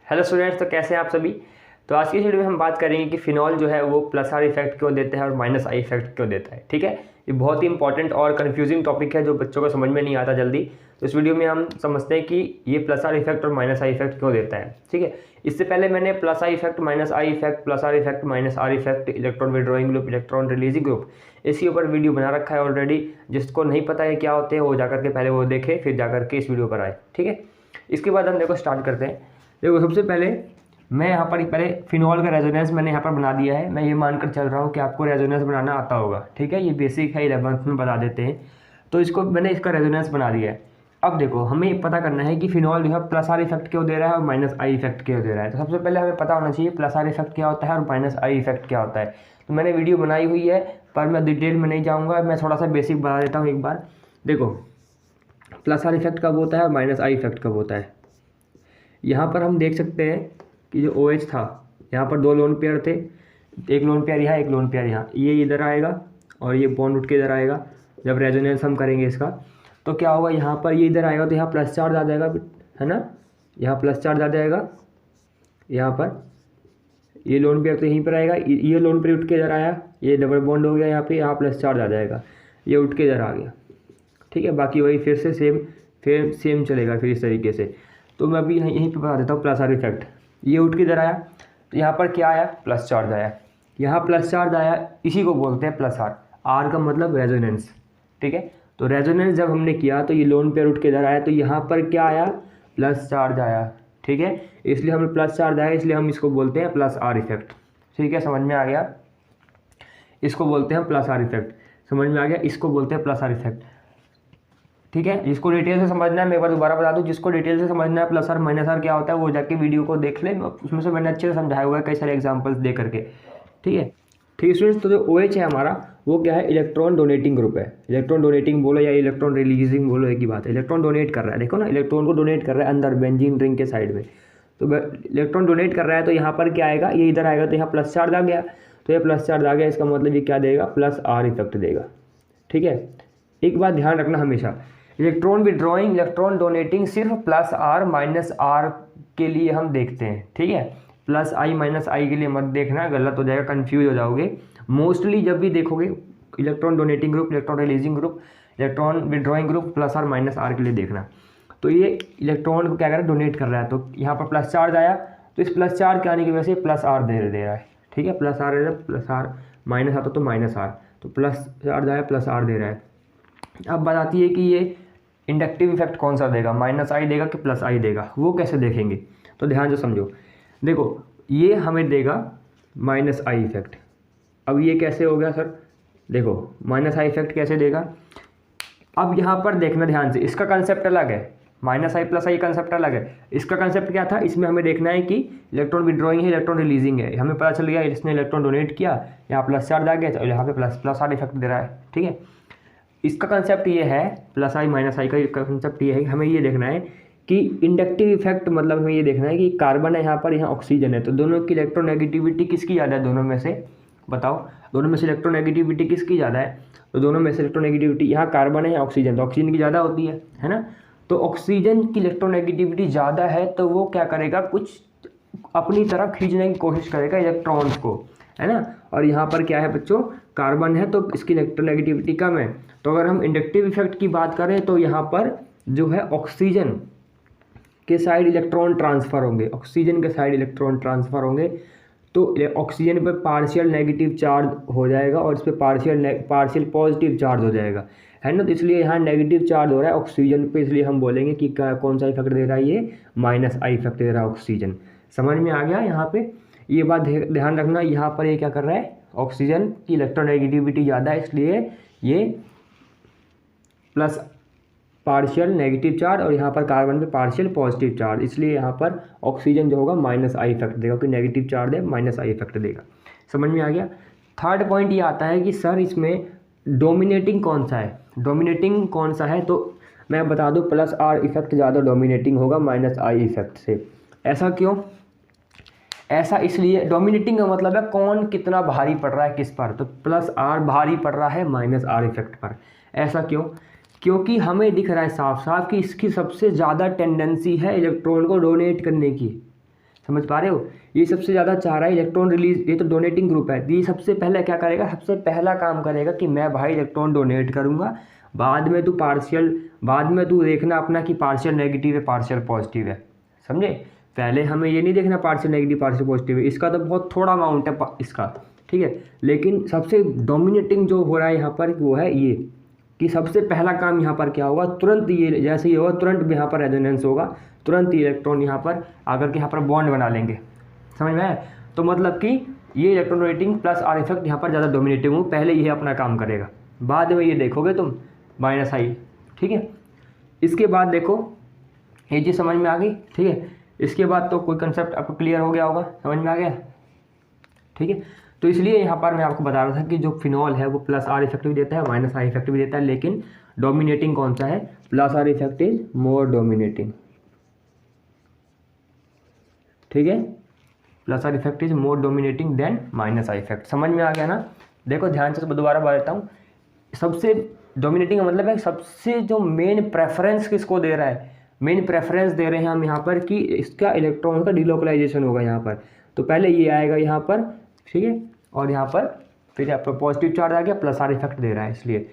Hello students, तो कैसे हैं आप सभी। तो आज की वीडियो में हम बात करेंगे कि फिनॉल जो है वो प्लस आर इफेक्ट क्यों देता है और माइनस आई इफेक्ट क्यों देता है। ठीक है, ये बहुत ही इंपॉर्टेंट और कंफ्यूजिंग टॉपिक है जो बच्चों को समझ में नहीं आता जल्दी। तो इस वीडियो में हम समझते हैं कि ये प्लस आर इफेक्ट और माइनस आई इफेक्ट क्यों देता है। ठीक है, इससे पहले मैंने plus I effect, minus I effect, plus R effect, minus R effect, electron withdrawing group, electron releasing group, इसके ऊपर वीडियो बना रखा है ऑलरेडी। जिसको नहीं पता है क्या होते हैं वो जाकर के पहले वो देखे, फिर जाकर के इस वीडियो पर आए। ठीक है, इसके बाद हम देखो स्टार्ट करते हैं। देखो सबसे पहले मैं यहाँ पर पहले फिनॉल का रेजोनेंस मैंने यहाँ पर बना दिया है। मैं ये मानकर चल रहा हूँ कि आपको रेजोनेंस बनाना आता होगा। ठीक है, ये बेसिक है, 11th में बता देते हैं। तो इसको मैंने इसका रेजोनेंस बना दिया है। अब देखो हमें पता करना है कि फिनॉल जो है प्लस आर इफेक्ट क्यों दे रहा है और माइनस आई इफेक्ट क्यों दे रहा है। तो सबसे पहले हमें पता होना चाहिए प्लस आर इफेक्ट क्या होता है और माइनस आई इफेक्ट क्या होता है। तो मैंने वीडियो बनाई हुई है पर मैं डिटेल में नहीं जाऊँगा, मैं थोड़ा सा बेसिक बता देता हूँ एक बार। देखो प्लस आर इफेक्ट कब होता है और माइनस आई इफेक्ट कब होता है। यहाँ पर हम देख सकते हैं कि जो OH था, यहाँ पर दो लोन पेयर थे, एक लोन पेयर यहाँ, एक लोन पेयर यहाँ। ये इधर आएगा और ये बॉन्ड उठ के इधर आएगा। जब रेजोनेंस हम करेंगे इसका तो क्या होगा, यहाँ पर ये इधर आएगा तो यहाँ प्लस चार्ज आ जाएगा, है ना। यहाँ प्लस चार्ज आ जाएगा, यहाँ पर ये लोन पेयर तो यहीं पर आएगा, ये लोन पेयर उठ के इधर आया, ये डबल बॉन्ड हो गया यहाँ पे, यहाँ प्लस चार्ज आ जाएगा, ये उठ के इधर आ गया। ठीक है, बाकी वही फिर से सेम चलेगा फिर इस तरीके से। तो मैं अभी यहीं पे बता देता हूँ प्लस आर इफेक्ट। ये उठ के इधर आया तो यहाँ पर क्या आया, प्लस चार्ज आया, यहाँ प्लस चार्ज आया, इसी को बोलते हैं प्लस आर। आर का मतलब रेजोनेंस। ठीक है, तो रेजोनेंस जब हमने किया तो ये लोन पेयर उठ के इधर आया तो यहाँ पर क्या आया, प्लस चार्ज आया। ठीक है, इसलिए हमें प्लस चार्ज आया, इसलिए हम इसको बोलते हैं प्लस आर इफेक्ट। ठीक है, समझ में आ गया, इसको बोलते हैं प्लस आर इफेक्ट। समझ में आ गया, इसको बोलते हैं प्लस आर इफेक्ट। ठीक है, जिसको डिटेल से समझना है मैं एक बार दोबारा बता दूं, जिसको डिटेल से समझना है प्लस आर माइनस आर क्या होता है वो जाके वीडियो को देख ले, उसमें से मैंने अच्छे से समझाया हुआ है कई सारे एग्जांपल्स दे करके। ठीक है, स्टूडेंट्स, तो जो OH है हमारा वो क्या है, इलेक्ट्रॉन डोनेटिंग ग्रुप है। इलेक्ट्रॉन डोनेटिंग बोलो या इलेक्ट्रॉन रिलीजिंग बोलो, एक ही बात है। इलेक्ट्रॉन डोनेट कर रहा है, देखो ना, इलेक्ट्रॉन को डोनेट कर रहा है अंदर बेंजीन रिंग के साइड में। तो इलेक्ट्रॉन डोनेट कर रहा है तो यहाँ पर क्या आएगा, ये इधर आएगा तो यहाँ प्लस चार्ज आ गया, तो ये प्लस चार्ज आ गया, इसका मतलब ये क्या देगा, प्लस आर इफेक्ट देगा। ठीक है, एक बात ध्यान रखना हमेशा, इलेक्ट्रॉन विड्रॉइंग, इलेक्ट्रॉन डोनेटिंग सिर्फ प्लस आर माइनस आर के लिए हम देखते हैं। ठीक है, प्लस आई माइनस आई के लिए मत देखना, गलत हो जाएगा, कंफ्यूज हो जाओगे। मोस्टली जब भी देखोगे electron donating group, electron releasing group, electron withdrawing group plus R minus R के लिए देखना। तो ये इलेक्ट्रॉन को क्या कर रहा है, डोनेट कर रहा है, तो यहाँ पर प्लस चार्ज आया तो इस प्लस चार्ज के आने की वजह से प्लस आर दे रहा है। ठीक है, plus R plus R, minus आता तो माइनस आर, तो प्लस चार्ज आया प्लस आर दे रहा है। अब बात आती है कि ये इंडक्टिव इफेक्ट कौन सा देगा, माइनस आई देगा कि प्लस आई देगा, वो कैसे देखेंगे। तो ध्यान से समझो, देखो ये हमें देगा माइनस आई इफेक्ट। अब ये कैसे हो गया सर, देखो माइनस आई इफेक्ट कैसे देगा। अब यहाँ पर देखना ध्यान से, इसका कंसेप्ट अलग है, माइनस आई प्लस आई कंसेप्ट अलग है। इसका कंसेप्ट क्या था, इसमें हमें देखना है कि इलेक्ट्रॉन विड्रॉइंग है, इलेक्ट्रॉन रिलीजिंग है। हमें पता चल गया इसने इलेक्ट्रॉन डोनेट किया, यहाँ प्लस चार्ज आ गया तो यहाँ पे प्लस आर इफेक्ट दे रहा है। ठीक है, इसका कंसेप्ट ये है, प्लस आई माइनस आई का कंसेप्ट ये है, हमें ये देखना है कि इंडक्टिव इफेक्ट, मतलब हमें ये देखना है कि कार्बन है यहाँ पर, यहाँ ऑक्सीजन है, तो दोनों की इलेक्ट्रोनेगेटिविटी किसकी ज़्यादा है, दोनों में से बताओ, दोनों में से इलेक्ट्रोनेगेटिविटी किसकी ज़्यादा है। तो दोनों में से इलेक्ट्रोनेगेटिविटी, यहाँ कार्बन है या ऑक्सीजन, तो ऑक्सीजन की ज़्यादा होती है ना। तो ऑक्सीजन की इलेक्ट्रोनेगेटिविटी ज़्यादा है तो वो क्या करेगा, कुछ अपनी तरफ खींचने की कोशिश करेगा इलेक्ट्रॉन्स को, है ना। और यहाँ पर क्या है बच्चों, कार्बन है तो इसकी इलेक्ट्रोनेगेटिविटी कम है। तो अगर हम इंडक्टिव इफेक्ट की बात करें तो यहाँ पर जो है ऑक्सीजन के साइड इलेक्ट्रॉन ट्रांसफ़र होंगे, ऑक्सीजन के साइड इलेक्ट्रॉन ट्रांसफ़र होंगे, तो ऑक्सीजन पे पार्शियल नेगेटिव चार्ज हो जाएगा और इस पर पार्शियल पॉजिटिव चार्ज हो जाएगा, है ना। तो इसलिए यहाँ नेगेटिव चार्ज हो रहा है ऑक्सीजन पे, इसलिए हम बोलेंगे कि कौन सा इफेक्ट दे रहा है, ये माइनस आई इफेक्ट दे रहा है ऑक्सीजन। समझ में आ गया, यहाँ पे ये बात ध्यान रखना। यहाँ पर ये क्या कर रहा है, ऑक्सीजन की इलेक्ट्रोनेगेटिविटी ज़्यादा है इसलिए ये प्लस पार्शियल नेगेटिव चार्ज, और यहाँ पर कार्बन पे पार्शियल पॉजिटिव चार्ज, इसलिए यहाँ पर ऑक्सीजन जो होगा माइनस आई इफेक्ट देगा, क्योंकि नेगेटिव चार्ज है, माइनस आई इफेक्ट देगा। समझ में आ गया। थर्ड पॉइंट ये आता है कि सर इसमें डोमिनेटिंग कौन सा है, डोमिनेटिंग कौन सा है, तो मैं बता दूँ प्लस आर इफेक्ट ज़्यादा डोमिनेटिंग होगा माइनस आई इफेक्ट से। ऐसा क्यों, ऐसा इसलिए, डोमिनेटिंग का मतलब है कौन कितना भारी पड़ रहा है किस पर, तो प्लस आर भारी पड़ रहा है माइनस आर इफेक्ट पर। ऐसा क्यों, क्योंकि हमें दिख रहा है साफ साफ कि इसकी सबसे ज़्यादा टेंडेंसी है इलेक्ट्रॉन को डोनेट करने की, समझ पा रहे हो। ये सबसे ज़्यादा चाह रहा है इलेक्ट्रॉन रिलीज, ये तो डोनेटिंग ग्रुप है। ये सबसे पहले क्या करेगा, सबसे पहला काम करेगा कि मैं भाई इलेक्ट्रॉन डोनेट करूँगा, बाद में तू देखना अपना कि पार्शियल नेगेटिव है पार्शियल पॉजिटिव है, समझे। पहले हमें ये नहीं देखना पार्शियल नेगेटिव पार्शियल पॉजिटिव है, इसका तो बहुत थोड़ा अमाउंट है इसका, ठीक है। लेकिन सबसे डोमिनेटिंग जो हो रहा है यहाँ पर वो है ये, कि सबसे पहला काम यहाँ पर क्या होगा, तुरंत ये जैसे ही होगा तुरंत यहाँ पर रेजोनेंस होगा, तुरंत ही इलेक्ट्रॉन यहाँ पर आकर के यहाँ पर बॉन्ड बना लेंगे, समझ में आया। तो मतलब कि ये electron donating plus R effect यहाँ पर ज़्यादा डोमिनेटिंग हो, पहले ये अपना काम करेगा, बाद में ये देखोगे तुम माइनस आई, ठीक है। इसके बाद देखो ये चीज़ समझ में आ गई, ठीक है। इसके बाद तो कोई कंसेप्ट आपको क्लियर हो गया होगा, समझ में आ गया, ठीक है। तो इसलिए यहाँ पर मैं आपको बता रहा था कि जो फिनॉल है वो प्लस आर इफेक्ट भी देता है माइनस आर इफेक्ट भी देता है, लेकिन डोमिनेटिंग कौन सा है, plus R effect is more dominating, ठीक है। Plus R effect is more dominating than minus R effect. समझ में आ गया ना। देखो ध्यान से दोबारा बता देता हूँ, सबसे डोमिनेटिंग का मतलब है सबसे जो मेन प्रेफरेंस किसको दे रहा है, मेन प्रेफरेंस दे रहे हैं हम यहाँ पर कि इसका इलेक्ट्रॉन का डिलोकलाइजेशन होगा यहाँ पर। तो पहले ये आएगा यहाँ पर, ठीक है, और यहाँ पर फिर आपका पॉजिटिव चार्ज आ गया, प्लस आर इफेक्ट दे रहा है इसलिए।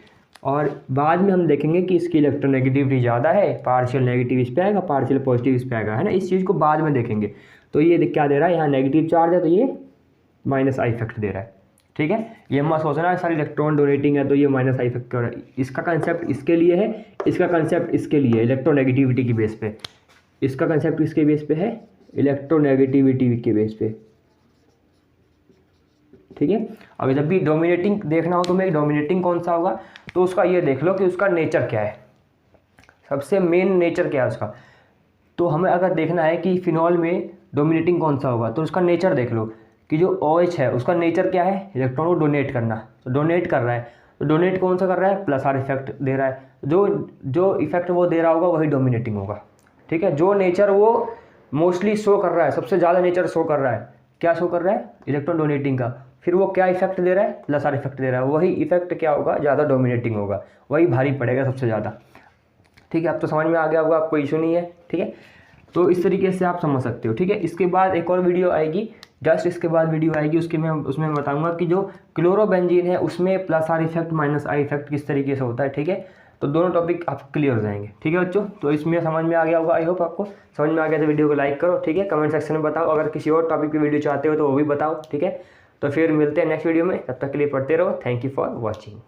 और बाद में हम देखेंगे कि इसकी इलेक्ट्रोनेगेटिविटी ज़्यादा है, पार्शियल नेगेटिव इस पे आएगा पार्शियल पॉजिटिव इस पे आएगा, है ना। इस चीज़ को बाद में देखेंगे। तो ये क्या दे रहा है, यहाँ नेगेटिव चार्ज है तो ये माइनस आई इफेक्ट दे रहा है, ठीक है। ये मत सोचना सर इलेक्ट्रॉन डोनेटिंग है तो ये माइनस आई इफेक्ट कर रहा है, इसका कंसेप्ट इसके लिए है, इसका कंसेप्ट इसके लिए इलेक्ट्रोनेगेटिविटी की बेस पे, इसका कंसेप्ट किसके बेस पे है, इलेक्ट्रोनेगेटिविटी के बेस पे, ठीक है। अगर जब भी डोमिनेटिंग देखना हो तो मैं डोमिनेटिंग कौन सा होगा, तो उसका ये देख लो कि उसका नेचर क्या है, सबसे मेन नेचर क्या है उसका। तो हमें अगर देखना है कि फिनॉल में डोमिनेटिंग कौन सा होगा तो उसका नेचर देख लो कि जो OH है उसका नेचर क्या है, इलेक्ट्रॉन को डोनेट करना। तो डोनेट कर रहा है, तो डोनेट कौन सा कर रहा है, प्लस आर इफेक्ट दे रहा है। जो इफेक्ट वो दे रहा होगा वही डोमिनेटिंग होगा, ठीक है। जो नेचर वो मोस्टली शो कर रहा है, सबसे ज़्यादा नेचर शो कर रहा है, क्या शो कर रहा है, इलेक्ट्रॉन डोनेटिंग का। फिर वो क्या इफेक्ट दे रहा है, प्लस आर इफेक्ट दे रहा है, वही इफेक्ट क्या होगा, ज़्यादा डोमिनेटिंग होगा, वही भारी पड़ेगा सबसे ज़्यादा, ठीक है। अब तो समझ में आ गया होगा, आपको इशू नहीं है, ठीक है। तो इस तरीके से आप समझ सकते हो, ठीक है। इसके बाद एक और वीडियो आएगी, जस्ट इसके बाद वीडियो आएगी, उसमें बताऊंगा कि जो क्लोरोबेंजीन है उसमें plus R effect minus I effect किस तरीके से होता है, ठीक है। तो दोनों टॉपिक आप क्लियर हो जाएंगे, ठीक है बच्चों। तो इसमें समझ में आ गया होगा, आई होप आपको समझ में आ गया। तो वीडियो को लाइक करो, ठीक है, कमेंट सेक्शन में बताओ, अगर किसी और टॉपिक की वीडियो चाहते हो तो वो भी बताओ, ठीक है। तो फिर मिलते हैं नेक्स्ट वीडियो में, तब तक के लिए पढ़ते रहो। Thank you for watching.